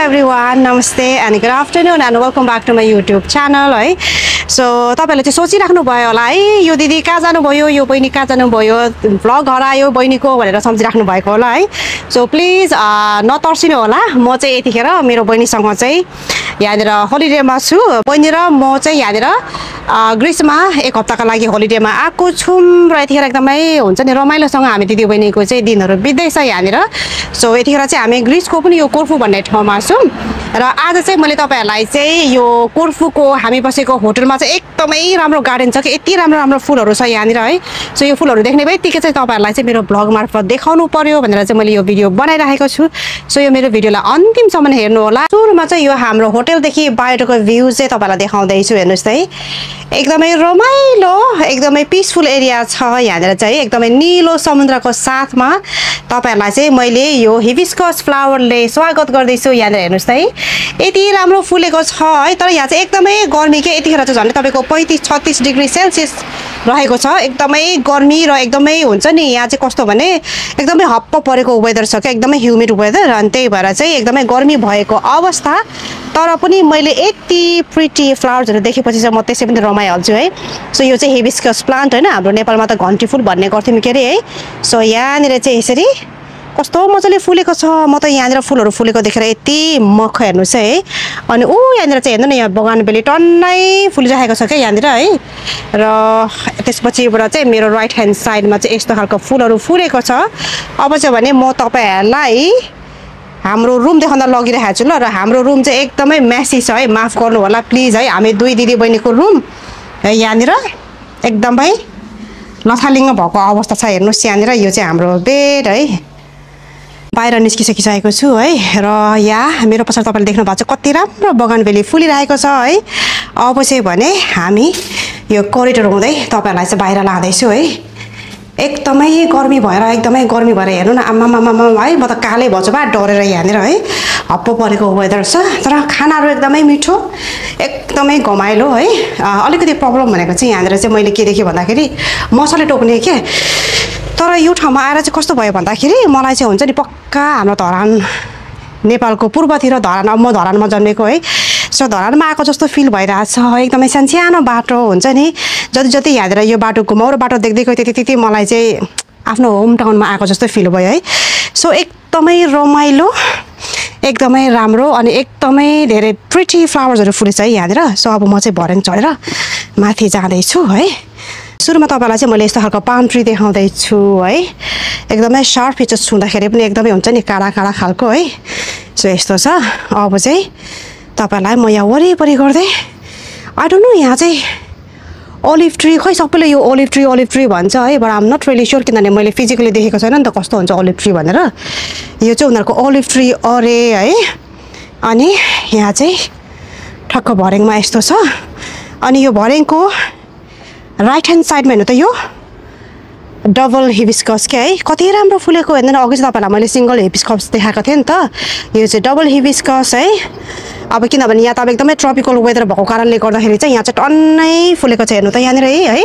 everyone, namaste and good afternoon and welcome back to my YouTube channel है. So तपाईहरुले चाहिँ सोचिराख्नु भयो होला है यो दिदी कहाँ जानु भयो यो बहिनी कहाँ जानु भयो भ्लग हरायो बहिनीको भनेर सम्झिराख्नु भएको होला है. So प्लिज नतर्सिनु होला म चाहिँ यतिखेर मेरो बहिनीसँग चाहिँ यहाँनिर होलिडेमा छु. बहिनी र म चाहिँ यहाँनिर ग्रीसमा एक हप्ताका लागि होलिडेमा आएको छौं र यतिखेर एकदमै हुन्छ नि रमाइलोसँग हामी दिदी बहिनीको चाहिँ दिनहरु बित्दैछ यहाँनिर. सो यतिखेर चाहिँ हामी ग्रीसको पनि यो कोर्फु भन्ने ठाउँमा छौं र आज चाहिँ मैले तपाईहरुलाई चाहिँ यो कोर्फुको हामी बसेको होटलमा चाहिँ एकदमै राम्रो गार्डन छ कि यति राम्रो राम्रो फुलहरु छ यहाँनिर है. सो यो फुलहरु देख्ने बित्तिकै चाहिँ तपाईहरुलाई चाहिँ मेरो ब्लग मार्फत देखाउनु पर्यो भनेर चाहिँ मैले यो भिडियो बनाइराखेको छु. सो यो मेरो भिडियोलाई अन्तिमसम्म हेर्नु होला. सुरुमा चाहिँ यो हाम्रो होटलदेखि बाहिरको भ्यू चाहिँ तपाईहरुलाई देखाउँदै छु. हेर्नुस् है एकदमै रमाइलो एकदमै पिसफुल एरिया छ यहाँनिर चाहिँ एकदमै नीलो समुद्रको साथमा तपाईहरुलाई चाहिँ मैले यो हिबिस्कस फ्लावरले स्वागत गर्दै छु. यहाँनिर हेर्नुस् है यति राम्रो फुलेको छ है. तर यहाँ चाहिँ एकदमै गर्मी के यतिखेर चाहिँ झन् तपाईको 35-36 डिग्री सेल्सियस रहेको छ. एकदमै गर्मी र एकदमै हुन्छ नि यहाँ चाहिँ कस्तो भने एकदमै हप्प परेको वेदर छ के एकदमै ह्युमिड वेदर अनि त्यही भएर चाहिँ एकदमै गर्मी भएको अवस्था. तर पनि मैले यति प्रिटी फ्लावर्सहरु देखेपछि चाहिँ म त्यसै पनि रमाइहाल्छु है. सो यो चाहिँ हिबिस्कस प्लान्ट हैन हाम्रो नेपालमा त घन्टी फूल भन्ने गर्थ्यौं के रे है. सो यहाँनिर चाहिँ यसरी कस्तो मजाले फुलेको छ. म त यहाँनिर फुलहरु फुलेको देखेर यति मख हेर्नुस् है. अनि यहाँनिर चाहिँ हेर्नु न यहाँ बगानबेली टन्नै फुलिरहेको छ के यहाँनिर है. र त्यसपछिबाट चाहिँ मेरो राइट ह्यान्ड साइडमा चाहिँ यस्तो खालको फुलहरु फुलेको छ. अब चाहिँ भने म तपाईहरुलाई हाम्रो रुम देखाउन लगिरहेको छु ल. र हाम्रो रुम चाहिँ एकदमै मेसी छ है. माफ गर्नु होला प्लिज है. हामी दुई दिदी बहिनीको रुम है यहाँनिर एकदमै लथालिङ्ग भएको अवस्था छ. हेर्नुस् यहाँनिर यो चाहिँ हाम्रो बेड है. बाहिर निस्किसकिसकेको छु है. र यहाँ मेरो पछाडि तपाईले देख्नु भएको छ कति राम्रो बगानबेली फुलिरहेको छ है. अब चाहिँ भने हामी यो करिडोर हुँदै तपाईहरुलाई चाहिँ बाहिर लाँदै छु है. एकदमै गर्मी भएर हेर्नु न आमामामा है. म त कालै भछु बा डरेर यहाँनिर है. हप्पो परेको वेदर छ तर खानाहरु एकदमै मिठो एकदमै घमाइलो है. अलिकति प्रब्लम भनेको चाहिँ यहाँनिर चाहिँ मैले के देखे भन्दाखेरि मसले टोक्ने के. तर यो ठाउँमा आएर चाहिँ कस्तो भयो भन्दाखेरि मलाई चाहिँ हुन्छ नि पक्का हाम्रो धरान नेपालको पूर्वतिर धरान. अब म धरानमा जन्मेको है. सो धरानमा आएको जस्तो फिल भइरहेछ. एकदमै सानो बाटो हुन्छ नि जति जति यहाँनिर यो बाटो घुमाउरो बाटो देख्दैको त्यति मलाई चाहिँ आफ्नो होम टाउनमा आएको जस्तो फिल भयो है. सो एकदमै रमाइलो एकदमै राम्रो अनि एकदमै धेरै प्रिटी फ्लावर्सहरु फुलेछ है यहाँनिर. सो अब म चाहिँ भर्याङ चढेर माथि जाँदै छु है. सुरुमा तपाईहरुलाई चाहिँ मैले यस्तो खालको पाम ट्री देखाउँदै छु है. एकदमै शार्प फिचर्स छुँदाखेरि पनि एकदमै हुन्छ नि काडा काडा खालको है. सो यस्तो छ. अब चाहिँ तपाईहरुलाई म यहाँ वरिपरि गर्दै आई डोन्ट नो यहाँ चाहिँ ओलिभ ट्री खै सबैले यो ओलिभ ट्री भन्छ है. But I am not really sure किनभने मैले फिजिकली देखेको छैन नि त कस्तो हुन्छ ओलिभ ट्री भनेर. यो चाहिँ उनीहरुको ओलिभ ट्री अरे है. अनि यहाँ चाहिँ ठक्क भर्याङमा यस्तो छ. अनि यो भर्याङको राइट ह्यान्ड साइडमा हेर्नु त यो डबल हिबिस्कस के है. कति राम्रो फुलेको हेर्नु न. अघि चाहिँ तपाईहरुलाई मैले सिंगल हिबिस्कस देखाएको थिएँ नि त. यो चाहिँ डबल हिबिस्कस है. अब किनभने यहाँ त एकदमै ट्रपिकल वेदर भएको कारणले गर्दाखेरि चाहिँ यहाँ चाहिँ टन्नै फुलेको छ. हेर्नु त यहाँनिर है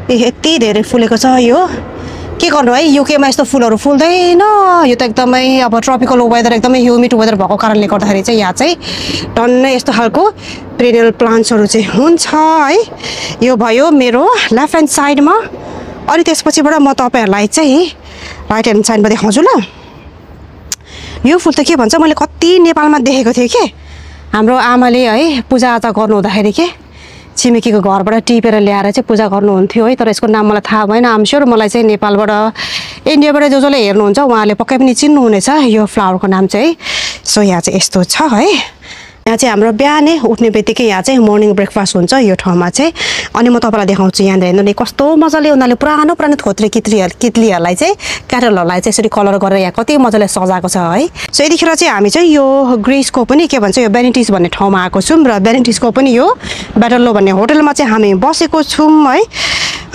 यति धेरै फुलेको छ. यो के गर्नु है युकेमा यस्तो फुलहरु फुल्दैन. यो त एकदमै अब ट्रपिकल वेदर एकदमै ह्युमिड वेदर भएको कारणले गर्दाखेरि चाहिँ यहाँ चाहिँ टन्नै यस्तो खालको पेरिनियल प्लान्ट्सहरु चाहिँ हुन्छ है. यो भयो मेरो लेफ्ट ह्यान्ड साइडमा. अनि त्यसपछिबाट म तपाईहरुलाई चाहिँ राइट ह्यान्ड साइडमा देखाउँछु ल. यो फुल त के भन्छ मैले कति नेपालमा देखेको थिएँ के. हाम्रो आमाले है पूजाआजा गर्नु हुँदाखेरि के छिमेकीको घरबाट टिपेर ल्याएर चाहिँ पूजा गर्नुहुन्थ्यो है. तर यसको नाम मलाई थाहा भएन. आम स्योर मलाई चाहिँ नेपालबाट इन्डियाबाट जसले हेर्नुहुन्छ उहाँले पक्कै पनि चिन्नुहुनेछ यो फ्लावरको नाम चाहिँ. सो यहाँ चाहिँ यस्तो छ है. यहाँ चाहिँ हाम्रो बिहानै उठ्ने बित्तिकै यहाँ चाहिँ मर्निङ ब्रेकफास्ट हुन्छ यो ठाउँमा चाहिँ. अनि म तपाईलाई देखाउँछु यहाँ हेर्नु नि कस्तो मजाले उनीहरूले पुरानो खोत्रे कित्लीहरूलाई चाहिँ क्याटलहरूलाई चाहिँ यसरी कलर गरेर यहाँ कति मजाले सजाएको छ है. सो यतिखेर चाहिँ हामी चाहिँ यो ग्रीसको पनि के भन्छ यो बेनिटिस भन्ने ठाउँमा आएको छौँ र बेनिटिसको पनि यो बेटल्लो भन्ने होटलमा चाहिँ हामी बसेको छौँ है.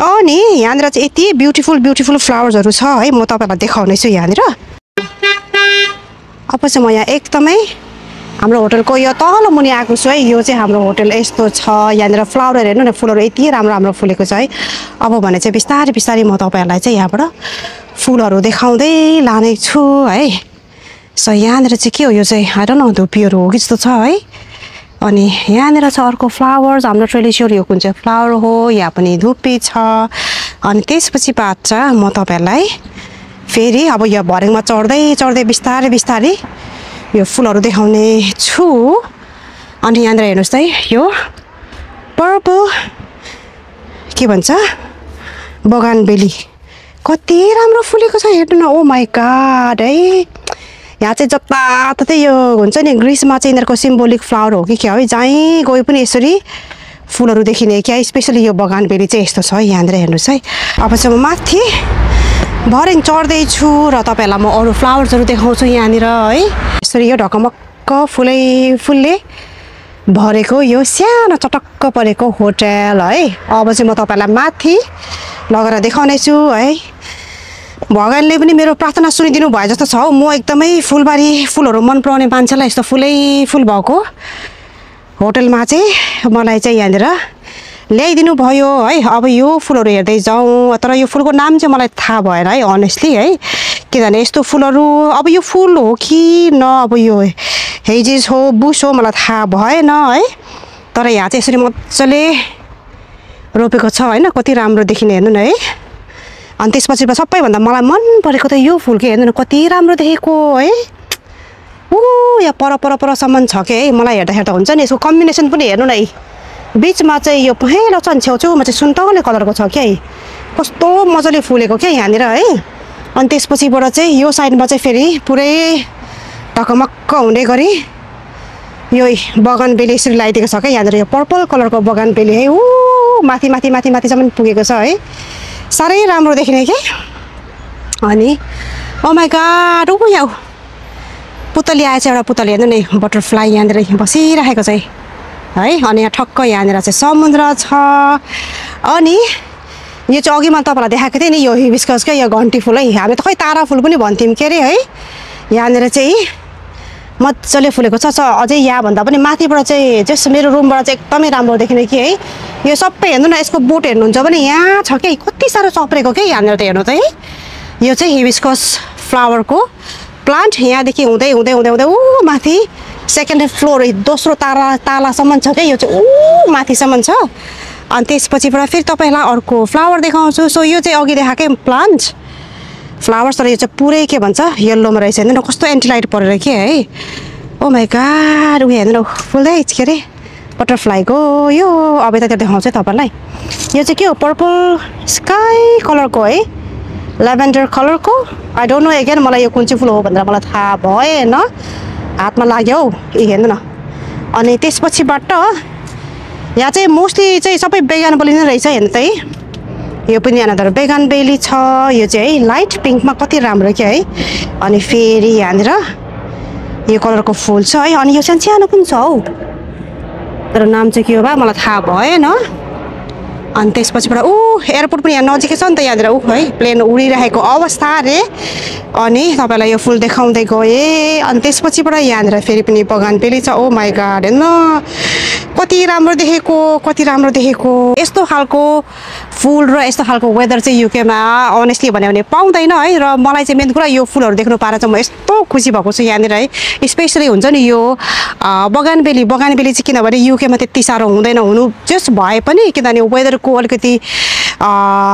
अनि यहाँनिर चाहिँ यति ब्युटिफुल फ्लावर्सहरु छ है. म तपाईलाई देखाउने छु यहाँनिर. अब चाहिँ म यहाँ एकदमै हाम्रो होटलको यो तल मुनि आएको छु है. यो चाहिँ हाम्रो होटल यस्तो छ. यहाँनिर फ्लावर हेर्नु न फुलहरु यति राम्रो फुलेको छ है. अब भने चाहिँ बिस्तारै म तपाईहरुलाई चाहिँ यहाँबाट फुलहरु देखाउँदै लाने छु है. सो यहाँनिर चाहिँ के हो यो चाहिँ आई डोन्ट नो धुपीहरू हो कि जस्तो छ है अनि यहाँनिर छ अर्को फ्लावर्स हाम्रो ट्रेडिसनल यो कुन चाहिँ फ्लावर हो यहाँ पनि धुपी छ अनि त्यसपछि बाद छ म तपाईहरुलाई फेरि अब यो भरेङमा चढ्दै चढ्दै बिस्तारै बिस्तारै यो फुलहरू देखाउने छु अनि यहाँनिर हेर्नुस् है यो पर्पल के भन्छ बगानबेली कति राम्रो फुलेको छ हेर्नु न ओ माय गॉड है यहाँ चाहिँ जताततै यो हुन्छ नि ग्रिसमा चाहिँ यिनीहरूको सिम्बोलिक फ्लावर हो कि क्या हो जहीँ गए पनि यसरी फुलहरू देखिने क्या स्पेसली यो बगानबेली चाहिँ यस्तो छ यहाँनिर हेर्नुहोस् है अब चाहिँ म माथि भरेङ चढ्दैछु र तपाईँहरूलाई म अरू फ्लावर्सहरू देखाउँछु यहाँनिर है यसरी यो ढकमक्क फुलले भरेको यो सानो चटक्क परेको होटल है अब चाहिँ म तपाईँहरूलाई माथि लगेर देखाउने छु है भगवानले पनि मेरो प्रार्थना सुनिदिनु भयो जस्तो छ हौ म एकदमै फुलबारी फुलहरू मन पराउने मान्छेलाई यस्तो फुल भएको होटलमा चाहिँ मलाई चाहिँ यहाँनिर ल्याइदिनु भयो है अब यो फुलहरू हेर्दै जाउँ तर यो फुलको नाम चाहिँ मलाई थाहा भएन है अनेस्टली है किनभने यस्तो फुलहरू अब यो फुल हो कि न अब यो हेजिस हो बुस हो मलाई थाहा भएन है तर यहाँ चाहिँ यसरी मजाले रोपेको छ होइन कति राम्रो देखिने हेर्नु न है अनि त्यसपछि सबैभन्दा मलाई मन परेको त यो फुल के हेर्नु न कति राम्रो देखेको है ऊ यहाँ परसम्म छ के है मलाई हेर्दा हुन्छ नि यसको कम्बिनेसन पनि हेर्नु न है बिचमा चाहिँ यो पहेँलो छ छेउछेउमा चाहिँ सुन्तले कलरको छ क्या कस्तो मजाले फुलेको क्या यहाँनिर है अनि त्यसपछिबाट चाहिँ यो साइडमा चाहिँ फेरि पुरै ढकमक्क हुने गरी यो बगानबेली यसरी लगाइदिएको छ क्या यहाँनिर यो पर्पल कलरको बगानबेली है ऊ माथि माथि माथि माथिसम्म पुगेको छ है साह्रै राम्रो देखिने के अनि ओ माय गॉड ऊ यहाँ पुतली आएछ एउटा पुतली हेर्नु नि बटरफ्लाई यहाँनिर बसिरहेको चाहिँ है अनि यहाँ ठक्क यहाँनिर चाहिँ समुद्र छ अनि यो चाहिँ अघि मैले तपाईँलाई देखाएको थिएँ नि यो हिबिस्कसकै यो घन्टी फुल है हामी त खै तारा फुल पनि भन्थ्यौँ के अरे है यहाँनिर चाहिँ मजाले फुलेको छ अझै यहाँभन्दा पनि माथिबाट चाहिँ जस्ट मेरो रुमबाट चाहिँ एकदमै राम्रो देखिने कि है यो सबै हेर्नु न यसको बोट हेर्नुहुन्छ भने यहाँ छ कि कति साह्रो चप्रेको के यहाँनिर त हेर्नु त है यो चाहिँ हिबिस्कस फ्लावरको प्लान्ट यहाँदेखि हुँदै हुँदै हुँदै हुँदै ऊ माथि सेकेन्ड फ्लोर दोस्रो तालासम्म छ क्या यो चाहिँ ऊ माथिसम्म छ अनि त्यसपछिबाट फेरि तपाईँलाई अर्को फ्लावर देखाउँछु सो यो चाहिँ अघि देखाएकै प्लान्ट फ्लावर्स तर यो चाहिँ पुरै के भन्छ येल्लोमा रहेछ हेर्नु न कस्तो एन्टिलाइट परेर के है ओ माय गॉड उयो हेर्नु न फुल्दै के अरे बटरफ्लाईको यो अब यतातिर देखाउँछु तपाईँलाई यो चाहिँ के हो पर्पल स्काई कलरको है ल्याभेन्डर कलरको आई डोन्ट नो एगेन मलाई यो कुन चाहिँ फुल हो भनेर मलाई थाहा भएन हातमा लाग्यो हौ हेर्नु न अनि त्यसपछिबाट यहाँ चाहिँ मोस्टली चाहिँ सबै बेगानबेली नै रहेछ हेर्नु त है यो पनि अनदर बेगानबेली छ यो चाहिँ है लाइट पिङ्कमा कति राम्रो क्या है अनि फेरि यहाँनिर यो कलरको फुल छ है अनि यो सानो पनि छ हौ तर नाम चाहिँ के हो बा मलाई थाहा भएन अनि त्यसपछिबाट एयरपोर्ट पनि यहाँ नजिकै छ नि त यहाँनिर है प्लेन उडिरहेको अवस्था रे अनि तपाईँलाई यो फुल देखाउँदै गएँ अनि त्यसपछिबाट यहाँनिर फेरि पनि बगानबेली छ ओ माय गॉड हेर्नु कति राम्रो देखेको यस्तो खालको फुल र यस्तो खालको वेदर चाहिँ युकेमा अनेस्टली भन्यो भने पाउँदैन है र मलाई चाहिँ मेन कुरा यो फुलहरू देख्नु पाएर चाहिँ म यस्तो खुसी भएको छु यहाँनिर है स्पेसली हुन्छ नि यो बगानबेली चाहिँ किनभने युकेमा त्यति साह्रो हुँदैन हुनु जस्ट भए पनि किनभने वेदरको अलिकति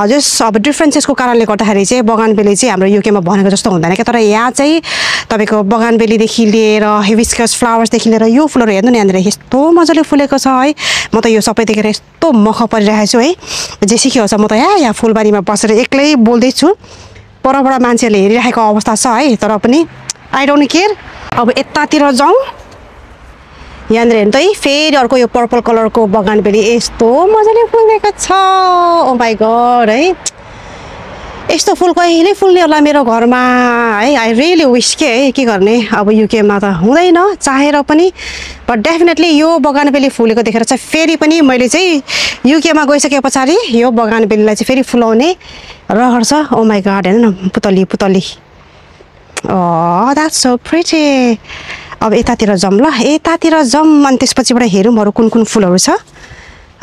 जस्ट अब डिफ्रेन्सेसको कारणले गर्दाखेरि चाहिँ बगानबेली चाहिँ हाम्रो युकेमा भनेको जस्तो हुँदैन क्या तर यहाँ चाहिँ तपाईँको बगानबेलीदेखि लिएर हिबिस्कस फ्लावर्सदेखि लिएर यो फुलहरू हेर्नु नि यहाँनिर यस्तो मजाले फुलेको छ है म त यो सबै देखेर यस्तो मख परिरहेको छु है जेसी के होस् म त यहाँ फुलबारीमा बसेर एक्लै बोल्दैछु परबाट मान्छेहरूले हेरिरहेको अवस्था छ है तर पनि आई डोन्ट केयर अब यतातिर जाउँ यहाँनिर हेर्नु त है फेरि अर्को यो पर्पल कलरको बगानबेली यस्तो मजाले फुलेको छ ओ माय गॉड है यस्तो फुल कहिले फुल्ने होला मेरो घरमा है आई रियली विश के गर्ने अब युकेमा त हुँदैन चाहेर पनि बट डेफिनेटली यो बगानबेली फुलेको देखेर चाहिँ फेरि पनि मैले चाहिँ युकेमा गइसके पछाडि यो बगानबेलीलाई चाहिँ फेरि फुलाउने रहर छ ओ माय गॉड हेर्नु न पुतली द्याट्स सो प्रिटी अब यतातिर जाउँ ल यतातिर जाउँ अनि त्यसपछिबाट हेरौँ अरू कुन फुलहरू छ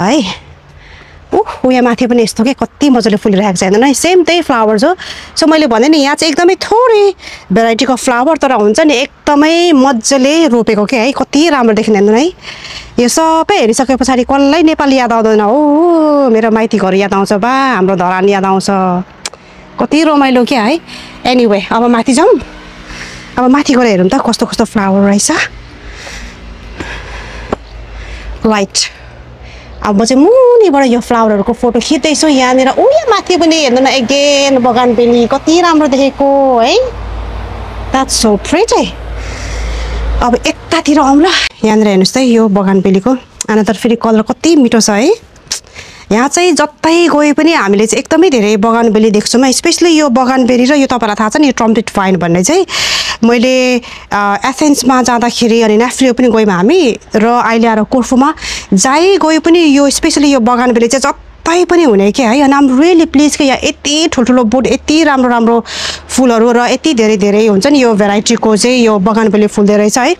है यहाँ माथि पनि यस्तो के कति मजाले फुलिरहेको छ हेर्नु न सेम त्यही फ्लावर्स हो सो मैले भने नि यहाँ चाहिँ एकदमै थोरै भेराइटीको फ्लावर तर हुन्छ नि एकदमै मजाले रोपेको के है कति राम्रो देखिन्छ हेर्नु है यो सबै हेरिसके पछाडि कसलाई नेपाल याद आउँदैन हो मेरो माइती घर याद आउँछ बा हाम्रो धरान याद आउँछ कति रमाइलो क्या है एनिवे अब माथि जाउँ अब माथि गएर हेरौँ त कस्तो कस्तो फ्लावर रहेछ राइट अब म चाहिँ मुनिबाट यो फ्लावरहरूको फोटो खिच्दैछु यहाँनिर यहाँ माथि पनि हेर्नु न एगेन बगानबेली कति राम्रो देखेको है द्याट्स सो प्रिटी अब यतातिर आउँ ल यहाँनिर हेर्नुहोस् त यो बगानबेलीको अनदर फेरि कलर कति मिठो छ है यहाँ चाहिँ जतै गए पनि हामीले चाहिँ एकदमै धेरै बगानबेली देख्छौँ स्पेसली यो बगानबेली र यो तपाईँलाई थाहा छ नि यो ट्रम्पेट फाइन भन्ने चाहिँ मैले एथेन्समा जाँदाखेरि अनि नेफ्लियो पनि गयौँ हामी र अहिले आएर कोर्फुमा जहीँ गए पनि यो स्पेसली यो बगानबेली चाहिँ जतै पनि हुने के है अनि आम रियली प्लिज कि यहाँ यति ठुल्ठुलो बोट यति राम्रो राम्रो फुलहरू र यति धेरै धेरै हुन्छ नि यो भेराइटीको चाहिँ यो बगानबेली फुल्दै रहेछ है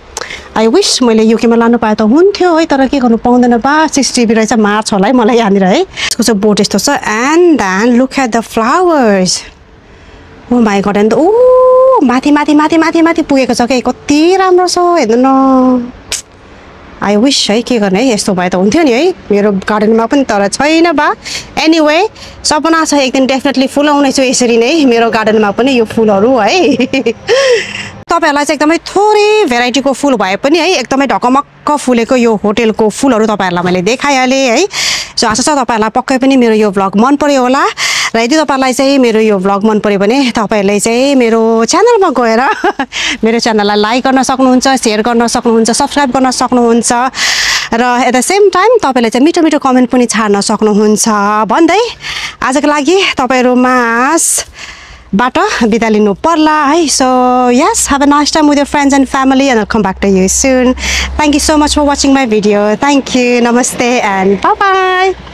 आई विश मैले यो केमा लानु पाए त हुन्थ्यो है तर के गर्नु पाउँदैन बा 6 GB रहेछ मार्छ होला है मलाई यहाँनिर है यसको चाहिँ बोट यस्तो छ and then look at the flowers oh my god and ओ माथि माथि माथि माथि माथि पुगेको छ कि कति राम्रो छ हेर्नु न आई विश है के गर्ने है यस्तो भए त हुन्थ्यो नि है मेरो गार्डनमा पनि तर छैन बा एनिवे सपना छ एक दिन डेफिनेटली फुलाउने छु यसरी नै मेरो गार्डनमा पनि यो फुलहरू है तपाईहरुलाई चाहिँ एकदमै थोरै भेराइटीको फुल भए पनि है एकदमै ढकमक्क फुलेको यो होटेलको फुलहरू तपाईहरुलाई मैले देखाइहालेँ है सो आशा छ तपाईहरुलाई पक्कै पनि मेरो यो भ्लग मन पर्यो होला र यदि तपाईहरुलाई चाहिँ मेरो यो भ्लग मन पर्यो भने तपाईहरुले चाहिँ मेरो च्यानलमा गएर मेरो च्यानललाई लाइक गर्न सक्नुहुन्छ शेयर गर्न सक्नुहुन्छ सब्स्क्राइब गर्न सक्नुहुन्छ र एट द सेम टाइम तपाईले चाहिँ मिठो मिठो कमेन्ट पनि छाड्न सक्नुहुन्छ भन्दै आजको लागि तपाईहरु बाट बिदा लिनु पर्ला है so yes have a nice time with your friends and family and I'll come back to you soon. Thank you so much for watching my video. Thank you. Namaste and bye bye.